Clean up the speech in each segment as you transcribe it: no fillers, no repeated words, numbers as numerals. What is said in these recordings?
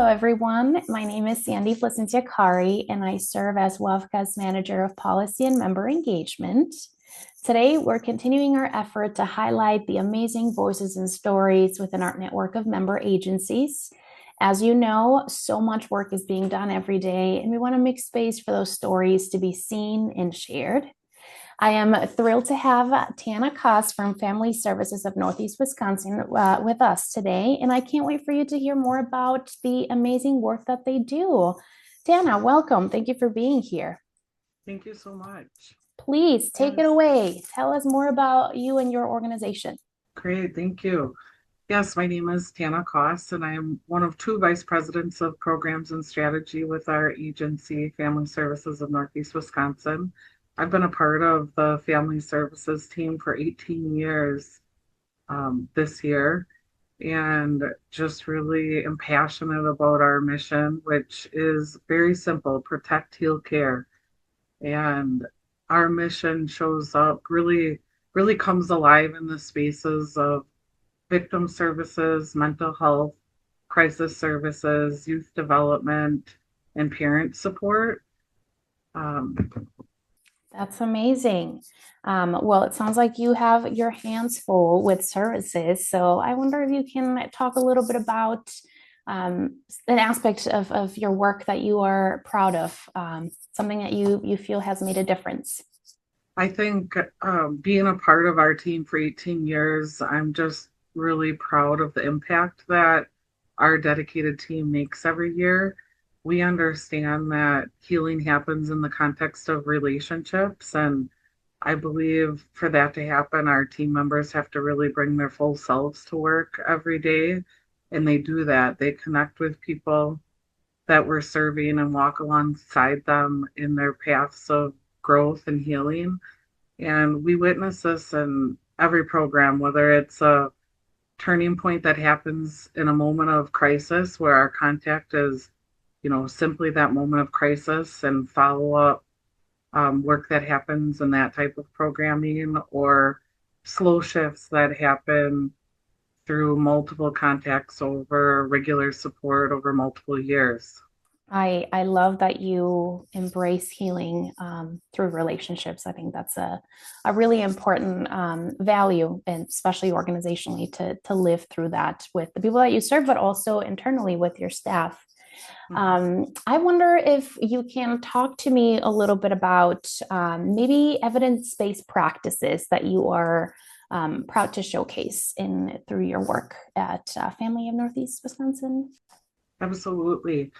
everyone. My name is Sandy Placencia-Kari, and I serve as WAFCA's Manager of Policy and Member Engagement. Today, we're continuing our effort to highlight the amazing voices and stories within our network of member agencies. As you know, so much work is being done every day, and we want to make space for those stories to be seen and shared. I am thrilled to have Tana Koss from Family Services of Northeast Wisconsin with us today, and I can't wait for you to hear more about the amazing work that they do. Tana, welcome. Thank you for being here. Thank you so much. Please take it Yes, away. Tell us more about you and your organization. great. Thank you. Yes, my name is Tana Koss, and I am one of two vice presidents of programs and strategy with our agency, Family Services of Northeast Wisconsin. I've been a part of the Family Services team for 18 years this year, and just really am passionate about our mission, which is very simple: protect, heal, care. And our mission shows up really comes alive in the spaces of victim services, mental health, crisis services, youth development, and parent support. Um, That's amazing. Well, it sounds like you have your hands full with services. So I wonder if you can talk a little bit about an aspect of your work that you are proud of, something that you feel has made a difference. I think being a part of our team for 18 years, I'm just really proud of the impact that our dedicated team makes every year. We understand that healing happens in the context of relationships, and I believe for that to happen, our team members have to really bring their full selves to work every day. And they do that. They connect with people that we're serving and walk alongside them in their paths of growth and healing. And we witness this in every program, whether it's a turning point that happens in a moment of crisis where our contact is, simply that moment of crisis and follow up work that happens in that type of programming, or slow shifts that happen through multiple contacts over regular support over multiple years. I love that you embrace healing through relationships. I think that's a really important value, and especially organizationally, to live through that with the people that you serve, but also internally with your staff. Mhm. I wonder if you can talk to me a little bit about maybe evidence-based practices that you are proud to showcase in through your work at Family of Northeast Wisconsin. Absolutely.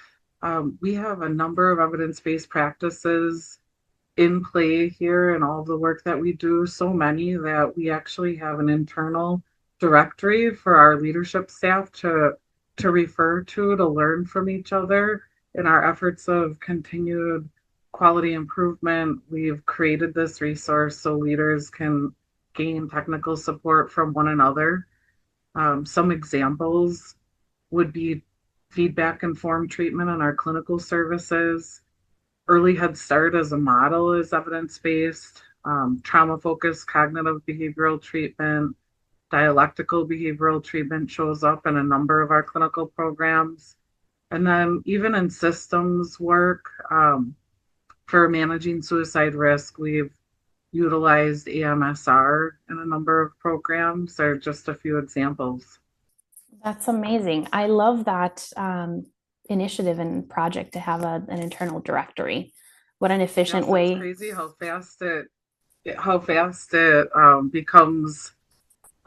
We have a number of evidence-based practices in play here in all the work that we do, so many that we actually have an internal directory for our leadership staff to refer to learn from each other in our efforts of continued quality improvement. We've created this resource so leaders can gain technical support from one another. Some examples would be feedback informed treatment in our clinical services. Early Head Start as a model is evidence based. Trauma focused cognitive behavioral treatment, dialectical behavioral treatment shows up in a number of our clinical programs. And then, even in systems work, for managing suicide risk, we've utilized AMSR in a number of programs. There are just a few examples. That's amazing. I love that initiative and project to have an internal directory. What an efficient Yes, it's way. crazy how fast it becomes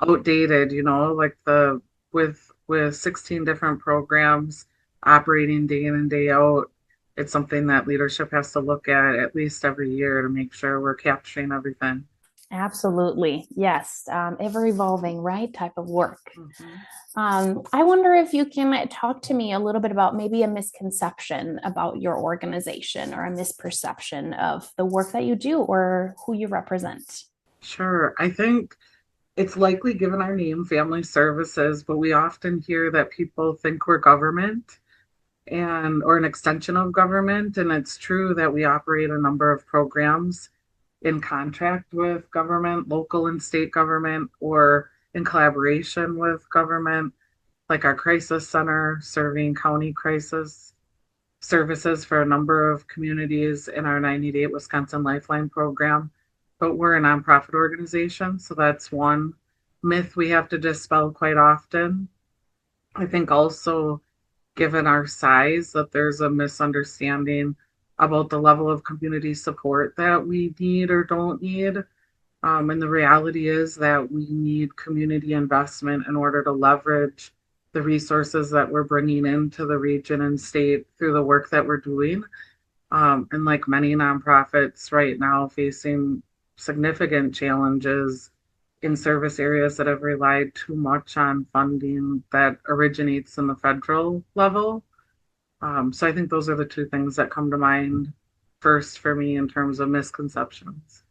outdated, like the with 16 different programs operating day in and day out. It's something that leadership has to look at least every year to make sure we're capturing everything. Absolutely. Yes. Ever evolving, right? Type of work. Mhm. I wonder if you can talk to me a little bit about maybe a misconception about your organization or a misperception of the work that you do or who you represent. Sure. I think it's likely given our name, Family Services, but we often hear that people think we're government and or an extension of government. And it's true that we operate a number of programs in contract with government, local and state government, or in collaboration with government. like our crisis center serving county crisis services for a number of communities in our 90-day Wisconsin Lifeline program. But we're a nonprofit organization, so that's one myth we have to dispel quite often. I think also, given our size, that there's a misunderstanding about the level of community support that we need or don't need. And the reality is that we need community investment in order to leverage the resources that we're bringing into the region and state through the work that we're doing. And like many nonprofits right now facing significant challenges in service areas that have relied too much on funding that originates in the federal level. So I think those are the two things that come to mind first for me in terms of misconceptions.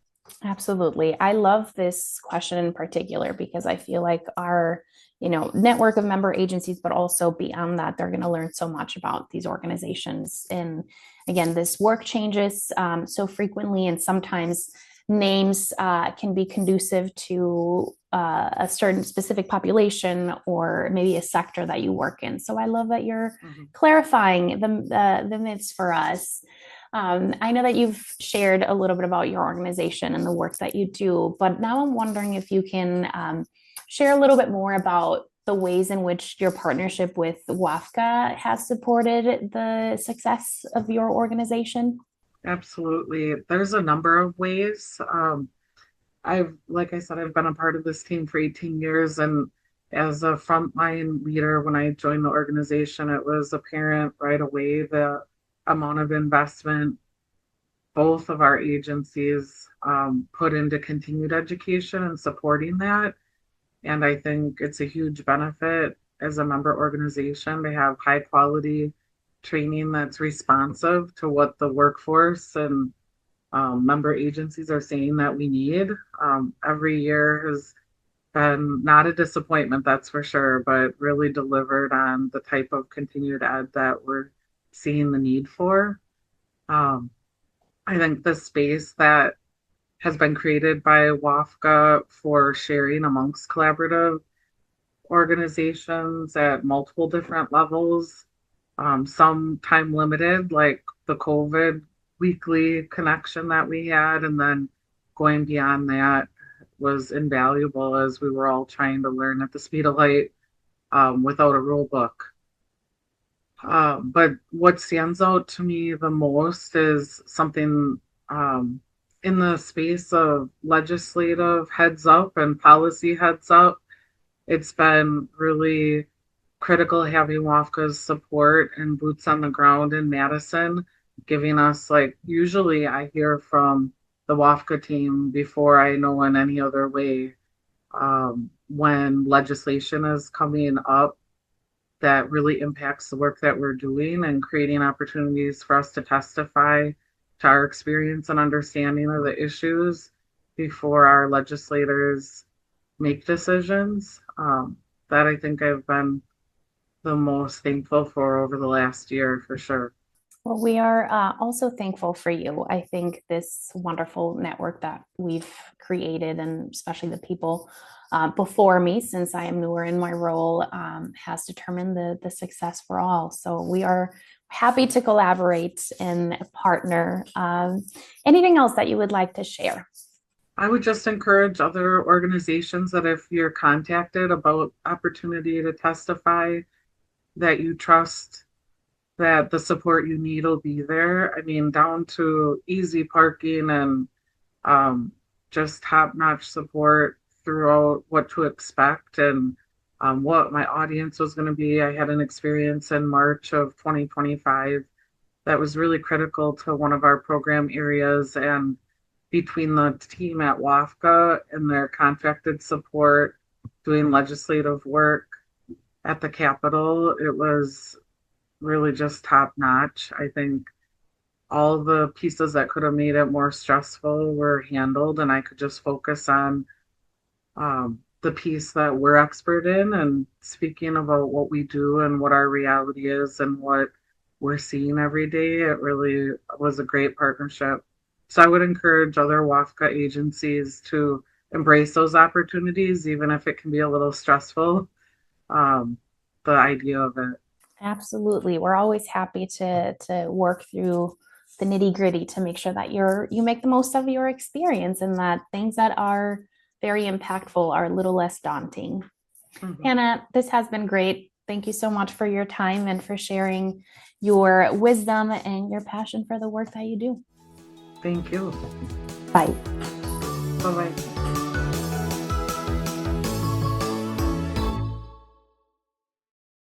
Absolutely. I love this question in particular because I feel like our, network of member agencies, but also beyond that, they're going to learn so much about these organizations. And again, this work changes so frequently, and sometimes names can be conducive to a certain specific population or maybe a sector that you work in. So I love that you're clarifying the myths for us. I know that you've shared a little bit about your organization and the work that you do, but now I'm wondering if you can share a little bit more about the ways in which your partnership with WAFCA has supported the success of your organization. Absolutely. There's a number of ways. Like I said, I've been a part of this team for 18 years. And as a frontline leader, when I joined the organization, it was apparent right away the amount of investment both of our agencies put into continued education and supporting that. And I think it's a huge benefit as a member organization to have high quality training that's responsive to what the workforce and member agencies are saying that we need. Every year has been not a disappointment, that's for sure, but really delivered on the type of continued ed that we're seeing the need for. Um, I think the space that has been created by WAFCA for sharing amongst collaborative organizations at multiple different levels, some time limited, like the COVID weekly connection that we had, and then going beyond that was invaluable as we were all trying to learn at the speed of light without a rule book. But what stands out to me the most is something in the space of legislative heads up and policy heads up. It's been really critical having WAFCA's support and boots on the ground in Madison, giving us, like, usually I hear from the WAFCA team before I know in any other way when legislation is coming up that really impacts the work that we're doing and creating opportunities for us to testify to our experience and understanding of the issues before our legislators make decisions. That I think I've been the most thankful for over the last year, for sure. Well, we are also thankful for you. I think this wonderful network that we've created, and especially the people before me, since I am newer in my role, has determined the success for all. So we are happy to collaborate and partner. Anything else that you would like to share? I would just encourage other organizations that if you're contacted about opportunity to testify, that you trust that the support you need will be there. I mean, down to easy parking and um, just top-notch support throughout what to expect and what my audience was going to be. I had an experience in March of 2025 that was really critical to one of our program areas. And between the team at WAFCA and their contracted support doing legislative work at the Capitol, it was really just top notch. I think all the pieces that could have made it more stressful were handled, and I could just focus on the piece that we're expert in and speaking about what we do and what our reality is and what we're seeing every day. It really was a great partnership. So I would encourage other WAFCA agencies to embrace those opportunities, even if it can be a little stressful. Um, the idea of it. Absolutely. We're always happy to work through the nitty-gritty to make sure that you make the most of your experience and that things that are very impactful are a little less daunting. Mhm. Hannah, this has been great. Thank you so much for your time and for sharing your wisdom and your passion for the work that you do. Thank you. Bye. Bye bye.